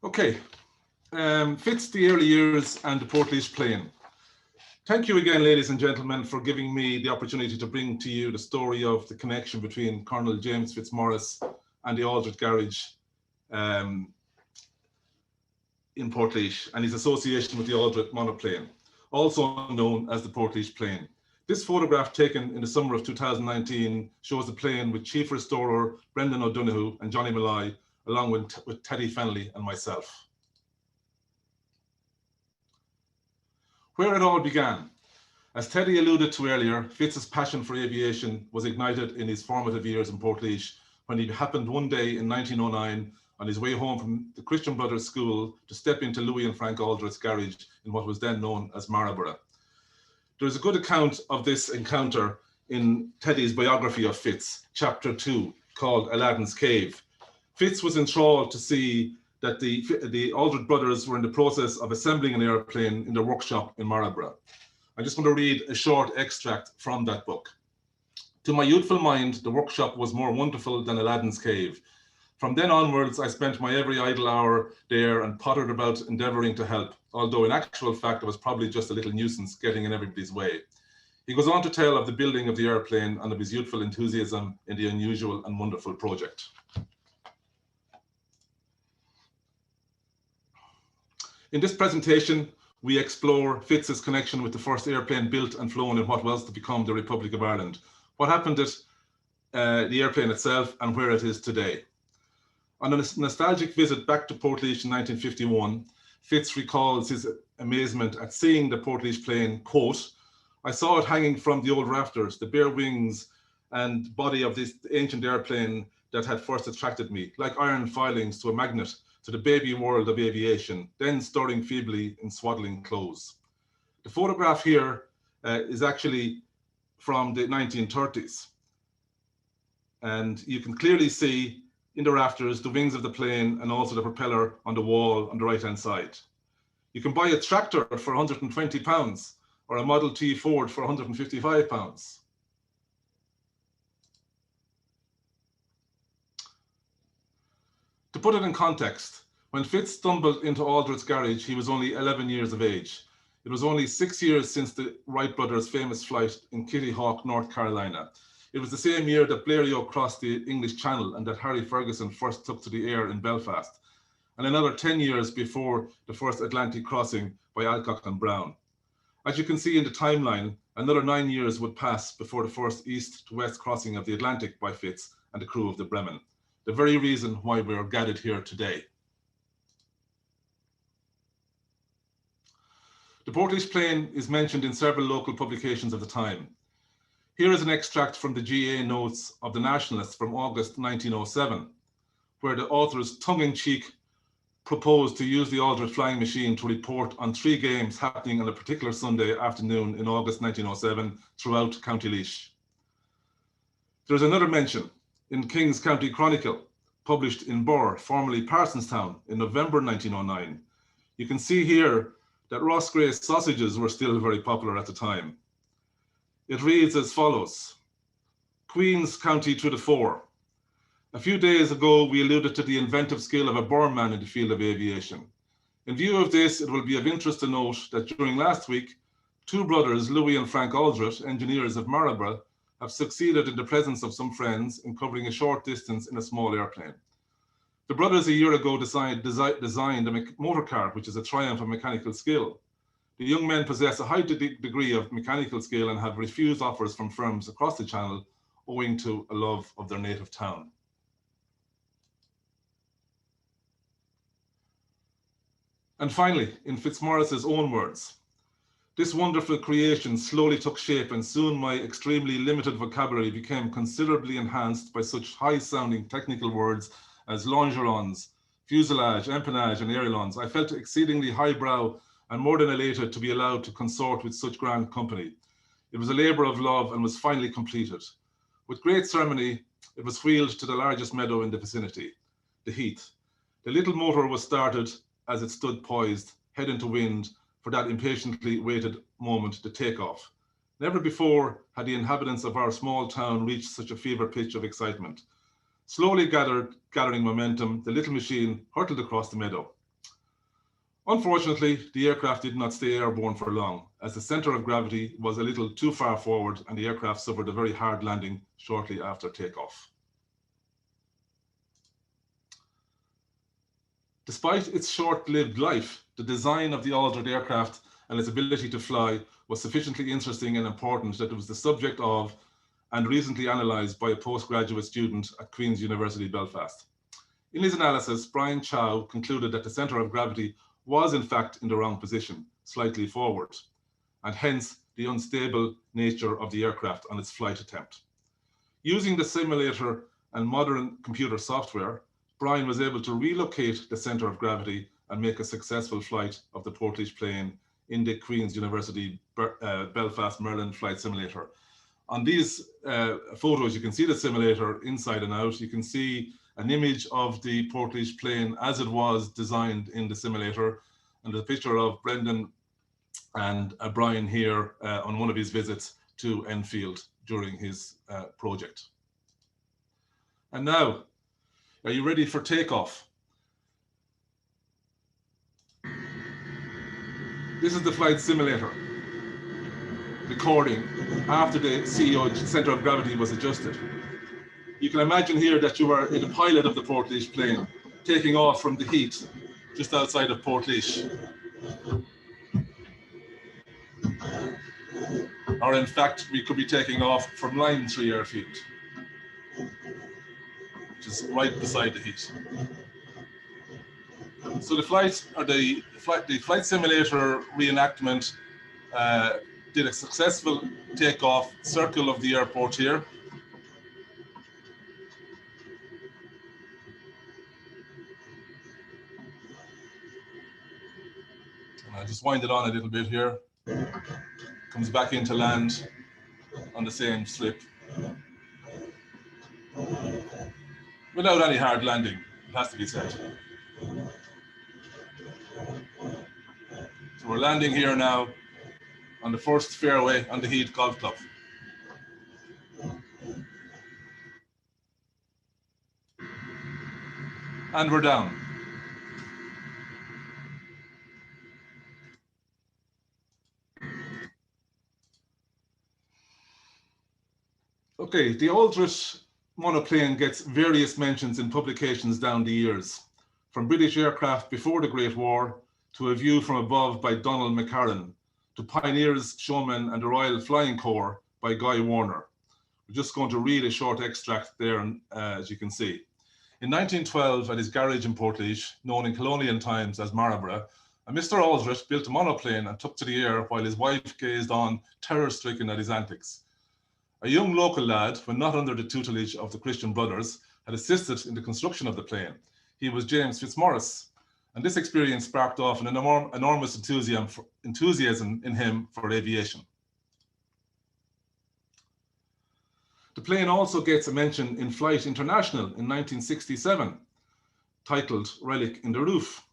Okay, Fitz, the early years and the Portlaoise Plane. Thank you again, ladies and gentlemen, for giving me the opportunity to bring to you the story of the connection between Colonel James Fitzmaurice and the Aldritt Garage in Portlaoise and his association with the Aldritt monoplane, also known as the Portlaoise Plane. This photograph taken in the summer of 2019 shows the plane with Chief Restorer Brendan O'Donoghue and Johnny Malloy, along with Teddy Fennelly and myself. Where it all began. As Teddy alluded to earlier, Fitz's passion for aviation was ignited in his formative years in Portlaoise when he happened one day in 1909 on his way home from the Christian Brothers School to step into Louis and Frank Aldritt's garage in what was then known as Marlborough. There is a good account of this encounter in Teddy's biography of Fitz, chapter 2, called Aladdin's Cave. Fitz was enthralled to see that the Aldritt brothers were in the process of assembling an airplane in their workshop in Marlborough. I just want to read a short extract from that book. To my youthful mind, the workshop was more wonderful than Aladdin's Cave. From then onwards, I spent my every idle hour there and pottered about endeavouring to help, although in actual fact, I was probably just a little nuisance getting in everybody's way. He goes on to tell of the building of the airplane and of his youthful enthusiasm in the unusual and wonderful project. In this presentation, we explore Fitz's connection with the first airplane built and flown in what was to become the Republic of Ireland, what happened at the airplane itself and where it is today. On a nostalgic visit back to Portlaoise in 1951, Fitz recalls his amazement at seeing the Portlaoise plane, quote, I saw it hanging from the old rafters, the bare wings and body of this ancient airplane that had first attracted me, like iron filings to a magnet, to the baby world of aviation, then stirring feebly in swaddling clothes. The photograph here is actually from the 1930s. And you can clearly see in the rafters the wings of the plane and also the propeller on the wall on the right-hand side. You can buy a tractor for £120 or a Model T Ford for £155. To put it in context, when Fitz stumbled into Aldritt's garage, he was only 11 years of age. It was only 6 years since the Wright brothers' famous flight in Kitty Hawk, North Carolina. It was the same year that Blériot crossed the English Channel and that Harry Ferguson first took to the air in Belfast, and another 10 years before the first Atlantic crossing by Alcock and Brown. As you can see in the timeline, another 9 years would pass before the first east to west crossing of the Atlantic by Fitz and the crew of the Bremen, the very reason why we are gathered here today. The Portlaoise plane is mentioned in several local publications of the time. Here is an extract from the GA notes of the Nationalists from August 1907, where the authors tongue-in-cheek proposed to use the Aldritt flying machine to report on 3 games happening on a particular Sunday afternoon in August 1907 throughout County Laois. There's another mention in King's County Chronicle, published in Burr, formerly Parsonstown, in November 1909. You can see here that Ross Gray's sausages were still very popular at the time. It reads as follows: Queen's County to the fore. A few days ago, we alluded to the inventive skill of a Burr man in the field of aviation. In view of this, it will be of interest to note that during last week, 2 brothers, Louis and Frank Aldritt, engineers of Marlborough, have succeeded in the presence of some friends in covering a short distance in a small airplane. The brothers a year ago designed a motor car, which is a triumph of mechanical skill. The young men possess a high degree of mechanical skill and have refused offers from firms across the Channel owing to a love of their native town. And finally, in Fitzmaurice's own words, this wonderful creation slowly took shape and soon my extremely limited vocabulary became considerably enhanced by such high-sounding technical words as longerons, fuselage, empennage, and ailerons. I felt exceedingly highbrow and more than elated to be allowed to consort with such grand company. It was a labour of love and was finally completed. With great ceremony, it was wheeled to the largest meadow in the vicinity, the heath. The little motor was started as it stood poised, head into wind, for that impatiently waited moment to take off. Never before had the inhabitants of our small town reached such a fever pitch of excitement. Slowly gathering momentum, the little machine hurtled across the meadow. Unfortunately, the aircraft did not stay airborne for long, as the center of gravity was a little too far forward and the aircraft suffered a very hard landing shortly after takeoff. Despite its short-lived life, the design of the Aldritt aircraft and its ability to fly was sufficiently interesting and important that it was the subject of and recently analysed by a postgraduate student at Queen's University Belfast. In his analysis, Brian Chow concluded that the centre of gravity was in fact in the wrong position, slightly forward, and hence the unstable nature of the aircraft on its flight attempt. Using the simulator and modern computer software, Brian was able to relocate the centre of gravity and make a successful flight of the Portlaoise Plane in the Queen's University Belfast Merlin flight simulator. On these photos, you can see the simulator inside and out. You can see an image of the Portlaoise Plane as it was designed in the simulator, and a picture of Brendan and Brian here on one of his visits to Enfield during his project. And now, are you ready for takeoff? This is the flight simulator recording after the CEO center of gravity was adjusted. You can imagine here that you are the pilot of the Portlaoise Plane, taking off from the heat just outside of Portlaoise. Or in fact, we could be taking off from Line 3 airfield, which is right beside the heat. So the flight simulator reenactment did a successful takeoff, circle of the airport here. And I'll just wind it on a little bit here. Comes back into land on the same strip. Without any hard landing, it has to be said. So we're landing here now on the first fairway on the Heath Golf Club. And we're down. Okay, the Aldritt monoplane gets various mentions in publications down the years, from British aircraft before the Great War to A View from Above by Donald McCarran, to Pioneers, Showmen and the Royal Flying Corps by Guy Warner. We're just going to read a short extract there, as you can see. In 1912, at his garage in Portlaoise, known in colonial times as Marlborough, a Mr. Aldritt built a monoplane and took to the air while his wife gazed on, terror-stricken at his antics. A young local lad, when not under the tutelage of the Christian Brothers, had assisted in the construction of the plane. He was James Fitzmaurice, and this experience sparked off an enormous enthusiasm in him for aviation. The plane also gets a mention in Flight International in 1967, titled Relic in the Roof.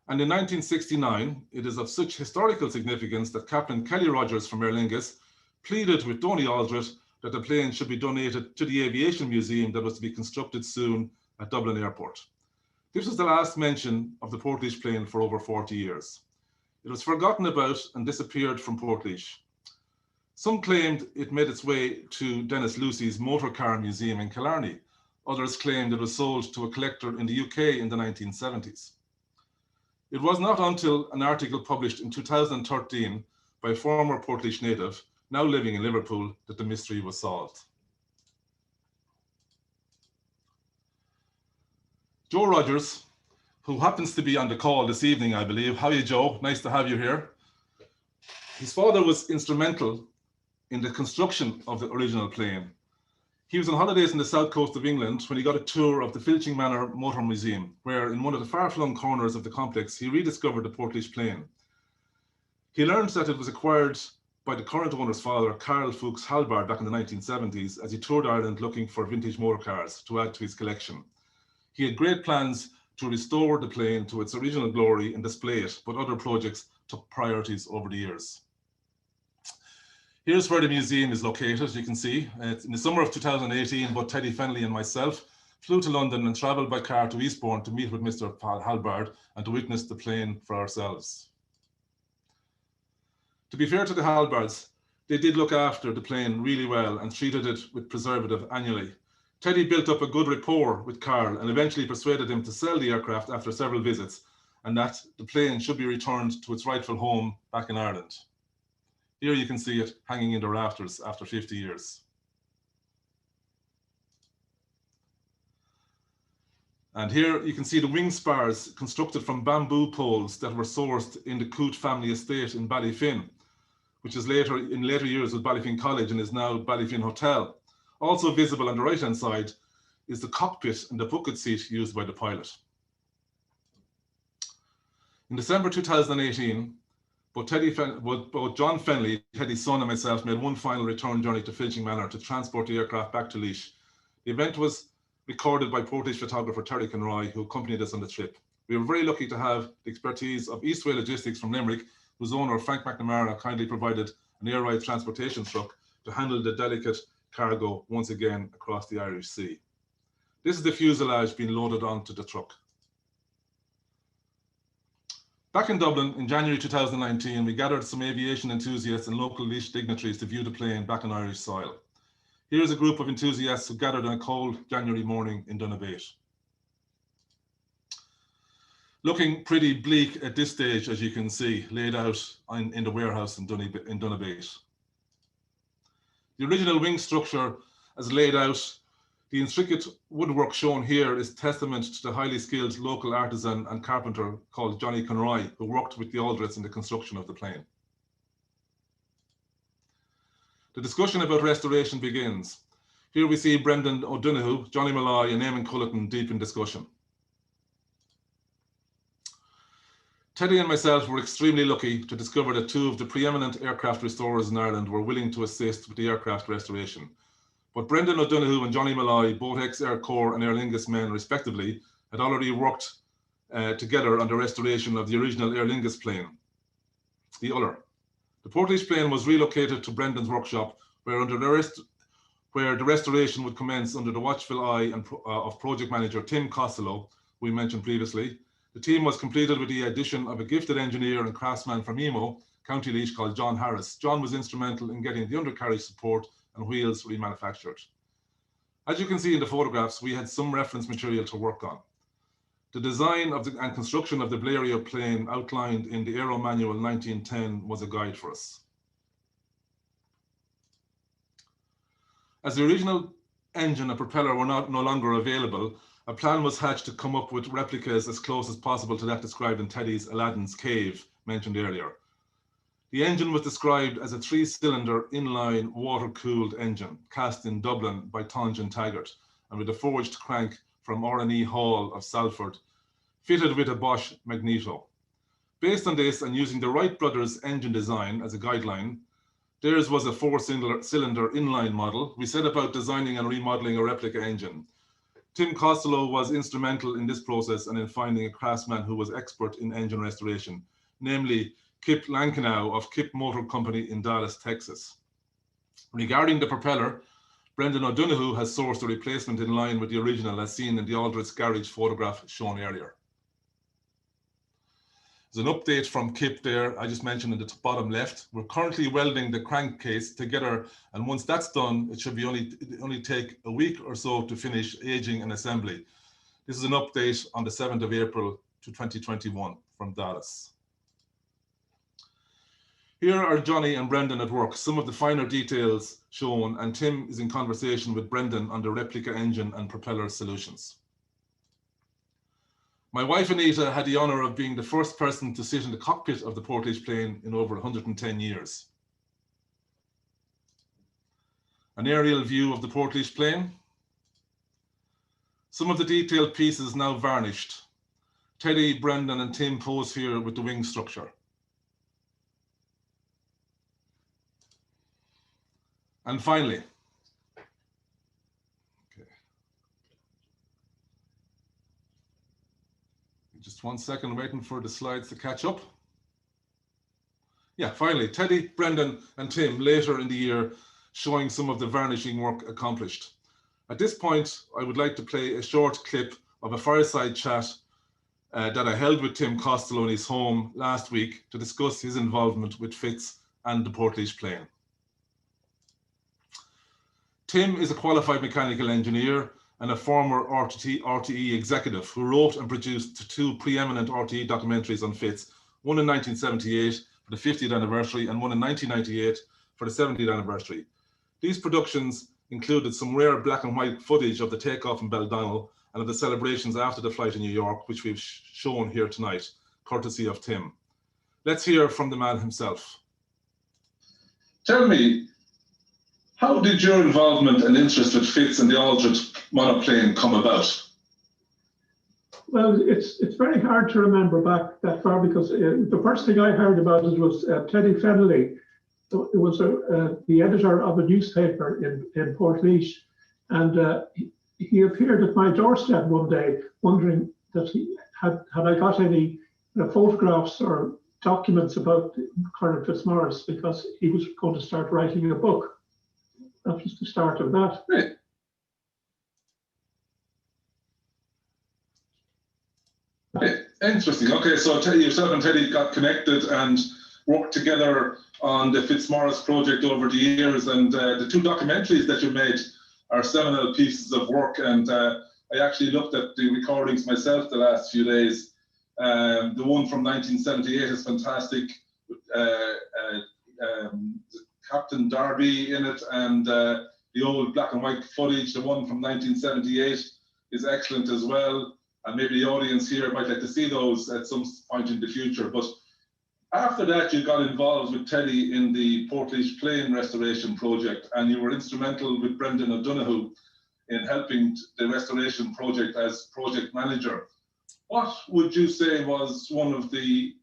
And in 1969, it is of such historical significance that Captain Kelly Rogers from Aer Lingus pleaded with Donny Aldritt that the plane should be donated to the Aviation Museum that was to be constructed soon at Dublin Airport. This was the last mention of the Portlaoise Plane for over 40 years. It was forgotten about and disappeared from Portlaoise. Some claimed it made its way to Dennis Lucy's Motor Car Museum in Killarney. Others claimed it was sold to a collector in the UK in the 1970s. It was not until an article published in 2013 by a former Portlaoise native, now living in Liverpool, that the mystery was solved. Joe Rogers, who happens to be on the call this evening, I believe. How are you, Joe? Nice to have you here. His father was instrumental in the construction of the original plane. He was on holidays in the south coast of England when he got a tour of the Filching Manor Motor Museum, where in one of the far-flung corners of the complex, he rediscovered the Portlaoise Plane. He learned that it was acquired by the current owner's father, Carl Fuchs Halbard, back in the 1970s, as he toured Ireland looking for vintage motor cars to add to his collection. He had great plans to restore the plane to its original glory and display it, but other projects took priorities over the years. Here's where the museum is located, as you can see. It's in the summer of 2018, both Teddy Fennelly and myself flew to London and travelled by car to Eastbourne to meet with Mr. Halbard and to witness the plane for ourselves. To be fair to the Halbards, they did look after the plane really well and treated it with preservative annually. Teddy built up a good rapport with Carl and eventually persuaded him to sell the aircraft after several visits, and that the plane should be returned to its rightful home back in Ireland. Here you can see it hanging in the rafters after 50 years. And here you can see the wing spars constructed from bamboo poles that were sourced in the Coote family estate in Ballyfin, which is in later years was Ballyfin College and is now Ballyfin Hotel. Also visible on the right-hand side is the cockpit and the bucket seat used by the pilot. In December 2018, both John Fenley, Teddy's son, and myself made one final return journey to Filching Manor to transport the aircraft back to Laois. The event was recorded by Portage photographer Terry Conroy, who accompanied us on the trip. We were very lucky to have the expertise of Eastway Logistics from Limerick, whose owner, Frank McNamara, kindly provided an air ride transportation truck to handle the delicate cargo once again across the Irish Sea. This is the fuselage being loaded onto the truck. Back in Dublin in January 2019, we gathered some aviation enthusiasts and local Laois dignitaries to view the plane back on Irish soil. Here's a group of enthusiasts who gathered on a cold January morning in Donabate. Looking pretty bleak at this stage, as you can see, laid out in the warehouse in Donabate. The original wing structure as laid out, the intricate woodwork shown here is testament to the highly skilled local artisan and carpenter called Johnny Conroy, who worked with the Aldritts in the construction of the plane. The discussion about restoration begins. Here we see Brendan O'Donoghue, Johnny Malloy, and Eamon Culleton deep in discussion. Teddy and myself were extremely lucky to discover that two of the preeminent aircraft restorers in Ireland were willing to assist with the aircraft restoration. But Brendan O'Donoghue and Johnny Malloy, both ex-Air Corps and Aer Lingus men respectively, had already worked together on the restoration of the original Aer Lingus plane, the Uller. The Portlaoise Plane was relocated to Brendan's workshop, where the restoration would commence under the watchful eye of project manager Tim Costello, who we mentioned previously. The team was completed with the addition of a gifted engineer and craftsman from Emo, County Laois, called John Harris. John was instrumental in getting the undercarriage support and wheels remanufactured. As you can see in the photographs, we had some reference material to work on. The design and construction of the Blériot plane outlined in the Aero Manual 1910 was a guide for us. As the original engine and propeller were no longer available, a plan was hatched to come up with replicas as close as possible to that described in Teddy's Aladdin's Cave, mentioned earlier. The engine was described as a 3-cylinder inline water-cooled engine cast in Dublin by Tonge and Taggart and with a forged crank from R&E Hall of Salford, fitted with a Bosch magneto. Based on this and using the Wright brothers engine design as a guideline, theirs was a 4-cylinder inline model. We set about designing and remodeling a replica engine. Tim Costello was instrumental in this process and in finding a craftsman who was expert in engine restoration, namely Kip Lankinow of Kip Motor Company in Dallas, Texas. Regarding the propeller, Brendan O'Donoghue has sourced a replacement in line with the original as seen in the Aldritt's garage photograph shown earlier. There's an update from Kip there, I just mentioned in the bottom left. We're currently welding the crankcase together, and once that's done, it should be only take a week or so to finish aging and assembly. This is an update on the 7th of April to 2021 from Dallas. Here are Johnny and Brendan at work, some of the finer details shown, and Tim is in conversation with Brendan on the replica engine and propeller solutions. My wife Anita had the honour of being the first person to sit in the cockpit of the Portlaoise Plane in over 110 years. An aerial view of the Portlaoise Plane. Some of the detailed pieces now varnished. Teddy, Brendan and Tim pose here with the wing structure. And finally, okay. Just 1 second, waiting for the slides to catch up. Yeah, finally, Teddy, Brendan and Tim later in the year showing some of the varnishing work accomplished. At this point, I would like to play a short clip of a fireside chat that I held with Tim Costello in his home last week to discuss his involvement with Fitz and the Portlaoise Plane. Tim is a qualified mechanical engineer and a former RTE executive who wrote and produced two preeminent RTE documentaries on Fitz, one in 1978 for the 50th anniversary and one in 1998 for the 70th anniversary. These productions included some rare black and white footage of the takeoff in Baldonnel and of the celebrations after the flight in New York, which we've shown here tonight, courtesy of Tim. Let's hear from the man himself. Tell me, how did your involvement and interest with Fitz and the Aldritt monoplane come about? Well, it's very hard to remember back that far because the first thing I heard about it was Teddy Fennelly. It was the editor of a newspaper in Portlaoise, and he appeared at my doorstep one day wondering that had I got any photographs or documents about Colonel Fitzmaurice, because he was going to start writing a book. That was the start of that. Right. Okay, interesting. Okay, so yourself and Teddy got connected and worked together on the Fitzmaurice project over the years, and the two documentaries that you made are seminal pieces of work, and I actually looked at the recordings myself the last few days. The one from 1978 is fantastic, Captain Darby in it, and the old black and white footage. The one from 1978 is excellent as well, and maybe the audience here might like to see those at some point in the future. But after that, you got involved with Teddy in the Portlaoise Plane restoration project, and you were instrumental with Brendan O'Donoghue in helping the restoration project as project manager. What would you say was one of the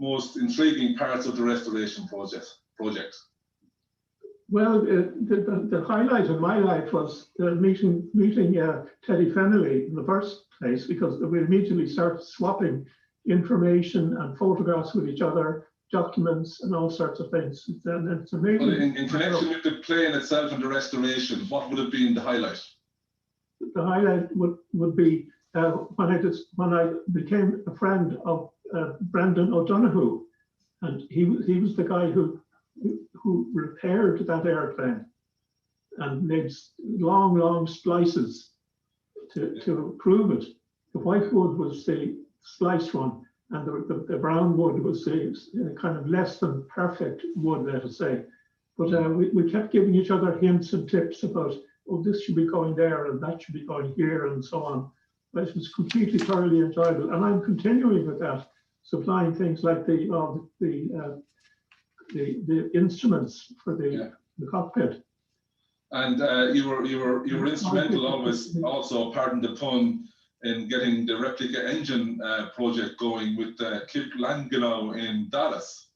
most intriguing parts of the restoration project? Well, the highlight of my life was meeting Teddy Fennelly in the first place, because we immediately started swapping information and photographs with each other, documents and all sorts of things. And it's amazing. Well, in connection with the plane itself and the restoration, what would have been the highlight? The highlight would be when I became a friend of Brendan O'Donoghue, and he was the guy who repaired that airplane and made long splices to prove it. The white wood was the spliced one, and the brown wood was the kind of less than perfect wood, let us say. But we kept giving each other hints and tips about, oh, this should be going there and that should be going here and so on. But it was completely thoroughly enjoyable, and I'm continuing with that, supplying things like the instruments for the cockpit. And you were instrumental always, also, pardon the pun, in getting the replica engine project going with Kip Langano in Dallas.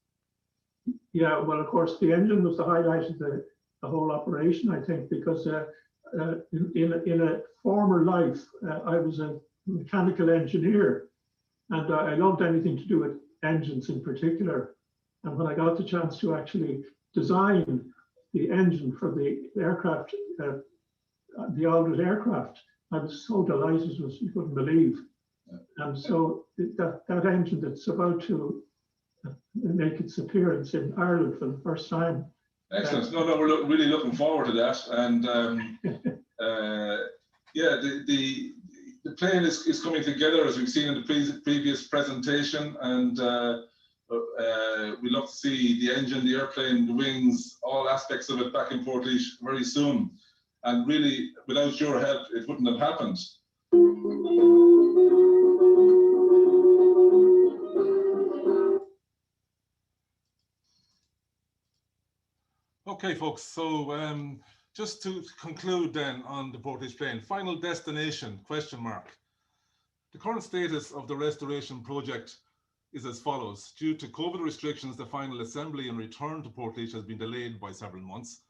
Yeah, well, of course, the engine was the highlight of the whole operation, I think, because in a former life, I was a mechanical engineer, and I loved anything to do with engines in particular. And when I got the chance to actually design the engine for the aircraft, the Aldritt aircraft, I was so delighted, you couldn't believe. And so that engine that's about to make its appearance in Ireland for the first time. Excellent. No, we're really looking forward to that. And yeah, the plane is coming together, as we've seen in the previous presentation, and we love to see the engine, the airplane, the wings, all aspects of it back in Portlaoise very soon. And really, without your help, it wouldn't have happened. Okay, folks, so just to conclude then on the Portlaoise Plane, final destination, question mark. The current status of the restoration project is as follows. Due to COVID restrictions, the final assembly and return to Portlaoise has been delayed by several months.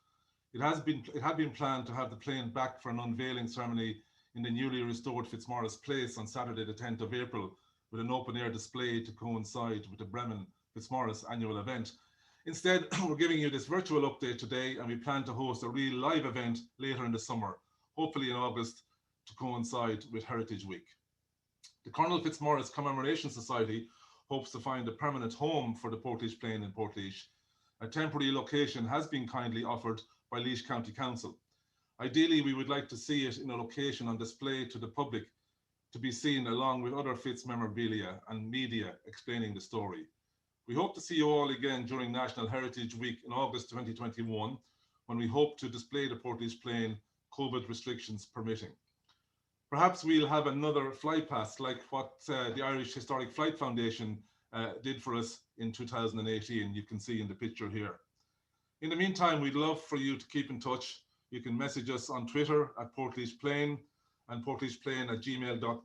It had been planned to have the plane back for an unveiling ceremony in the newly restored Fitzmaurice Place on Saturday the 10th of April, with an open air display to coincide with the Bremen Fitzmaurice annual event. Instead, we're giving you this virtual update today, and we plan to host a real live event later in the summer, hopefully in August, to coincide with Heritage Week. The Colonel Fitzmaurice Commemoration Society hopes to find a permanent home for the Portlaoise Plane in Portlaoise. A temporary location has been kindly offered by Laois County Council. Ideally, we would like to see it in a location on display to the public to be seen along with other Fitz memorabilia and media explaining the story. We hope to see you all again during National Heritage Week in August 2021, when we hope to display the Portlaoise Plane, COVID restrictions permitting. Perhaps we'll have another fly past like what the Irish Historic Flight Foundation did for us in 2018. You can see in the picture here. In the meantime, we'd love for you to keep in touch. You can message us on Twitter at Portlaoise Plane and portlaoiseplane@gmail.com.